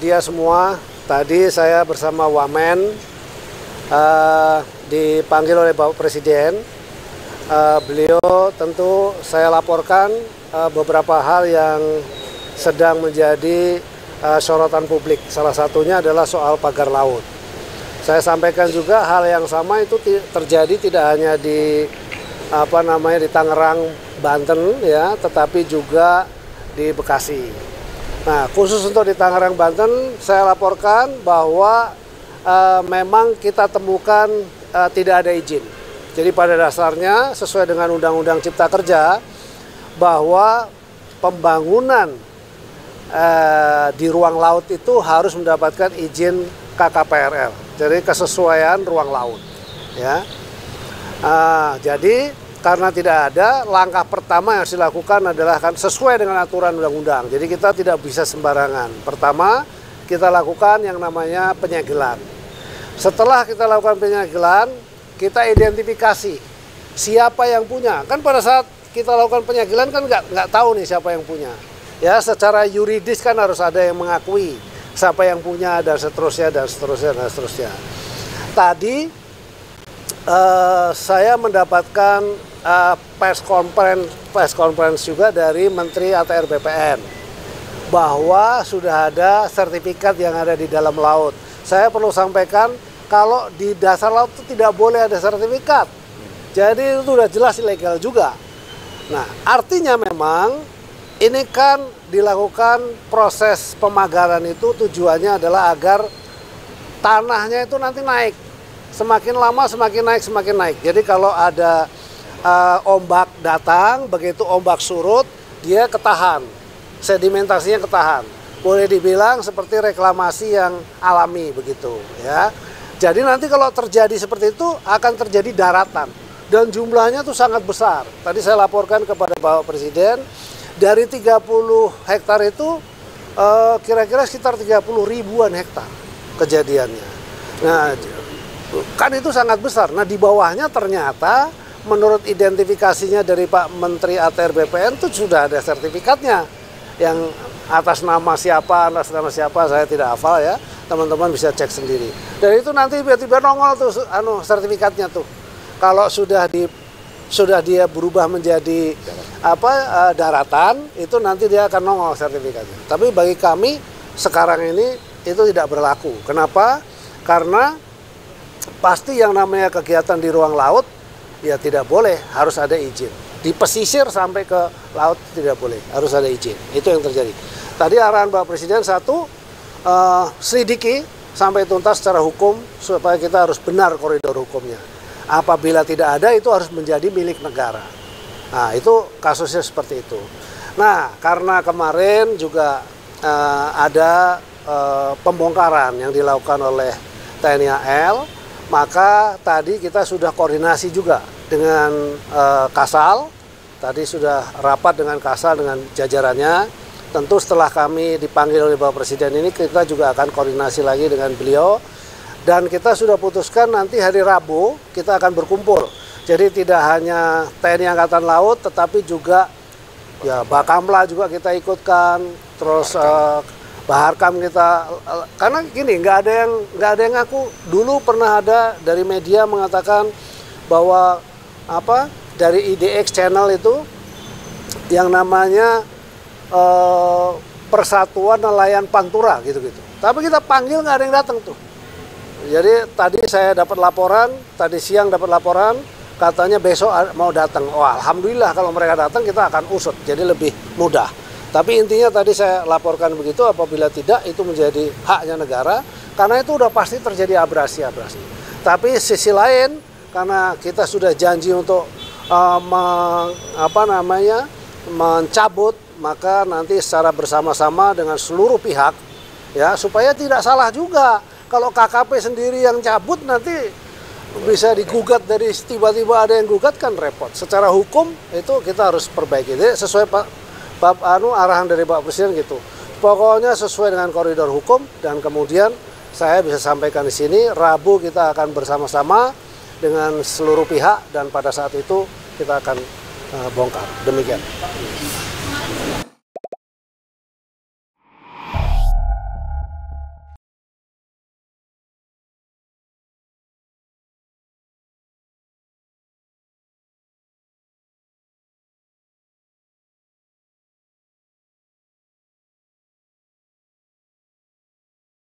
dia semua. Tadi saya bersama Wamen dipanggil oleh Bapak Presiden. Beliau tentu saya laporkan beberapa hal yang sedang menjadi sorotan publik. Salah satunya adalah soal pagar laut. Saya sampaikan juga hal yang sama itu terjadi tidak hanya di di Tangerang, Banten ya, tetapi juga di Bekasi. Nah, khusus untuk di Tangerang, Banten, saya laporkan bahwa memang kita temukan tidak ada izin. Jadi pada dasarnya sesuai dengan Undang-Undang Cipta Kerja bahwa pembangunan di ruang laut itu harus mendapatkan izin KKPRL. Jadi kesesuaian ruang laut. Ya. Jadi karena tidak ada, langkah pertama yang harus dilakukan adalah kan sesuai dengan aturan undang-undang. Jadi kita tidak bisa sembarangan. Pertama, kita lakukan yang namanya penyegelan. Setelah kita lakukan penyegelan, kita identifikasi siapa yang punya. Kan pada saat kita lakukan penyegelan kan nggak tahu nih siapa yang punya. Ya, secara yuridis kan harus ada yang mengakui siapa yang punya dan seterusnya dan seterusnya dan seterusnya. Tadi saya mendapatkan press conference juga dari Menteri ATR BPN bahwa sudah ada sertifikat yang ada di dalam laut. Saya perlu sampaikan kalau di dasar laut itu tidak boleh ada sertifikat. Jadi itu sudah jelas ilegal juga. Nah, artinya memang ini kan dilakukan proses pemagaran itu tujuannya adalah agar tanahnya itu nanti naik. Semakin lama semakin naik, semakin naik. Jadi kalau ada ombak datang, begitu ombak surut, dia ketahan. Sedimentasinya ketahan. Boleh dibilang seperti reklamasi yang alami begitu, ya. Jadi nanti kalau terjadi seperti itu akan terjadi daratan dan jumlahnya tuh sangat besar. Tadi saya laporkan kepada Bapak Presiden dari 30 hektar itu kira-kira sekitar 30 ribuan hektar kejadiannya. Nah, kan itu sangat besar. Nah, di bawahnya ternyata menurut identifikasinya dari Pak Menteri ATR BPN itu sudah ada sertifikatnya. Yang atas nama siapa saya tidak hafal ya. Teman-teman bisa cek sendiri. Dan itu nanti tiba-tiba nongol tuh sertifikatnya tuh. Kalau sudah dia berubah menjadi daratan, itu nanti dia akan nongol sertifikatnya. Tapi bagi kami sekarang ini itu tidak berlaku. Kenapa? Karena pasti yang namanya kegiatan di ruang laut ya tidak boleh, harus ada izin. Di pesisir sampai ke laut tidak boleh, harus ada izin. Itu yang terjadi. Tadi arahan Bapak Presiden satu, selidiki sampai tuntas secara hukum supaya kita harus benar koridor hukumnya. Apabila tidak ada itu harus menjadi milik negara. Nah, itu kasusnya seperti itu. Nah, karena kemarin juga ada pembongkaran yang dilakukan oleh TNI AL, maka tadi kita sudah koordinasi juga dengan Kasal. Tadi sudah rapat dengan Kasal dengan jajarannya. Tentu setelah kami dipanggil oleh Bapak Presiden ini kita juga akan koordinasi lagi dengan beliau. Dan kita sudah putuskan nanti hari Rabu kita akan berkumpul. Jadi tidak hanya TNI Angkatan Laut tetapi juga ya Bakamla juga kita ikutkan. Terus Baharkam kita, karena gini nggak ada yang ngaku. Dulu pernah ada dari media mengatakan bahwa dari IDX channel itu yang namanya Persatuan Nelayan Pantura gitu-gitu. Tapi kita panggil nggak ada yang datang tuh. Jadi tadi saya dapat laporan, tadi siang dapat laporan katanya besok mau datang. Oh, alhamdulillah kalau mereka datang kita akan usut, jadi lebih mudah. Tapi intinya tadi saya laporkan begitu, apabila tidak itu menjadi haknya negara, karena itu udah pasti terjadi abrasi-abrasi. Tapi sisi lain, karena kita sudah janji untuk mencabut, maka nanti secara bersama-sama dengan seluruh pihak, ya supaya tidak salah juga. Kalau KKP sendiri yang cabut nanti bisa digugat dari tiba-tiba ada yang gugat kan repot. Secara hukum itu kita harus perbaiki. Jadi sesuai arahan dari Pak Presiden gitu. Pokoknya sesuai dengan koridor hukum dan kemudian saya bisa sampaikan di sini Rabu kita akan bersama-sama dengan seluruh pihak dan pada saat itu kita akan bongkar. Demikian.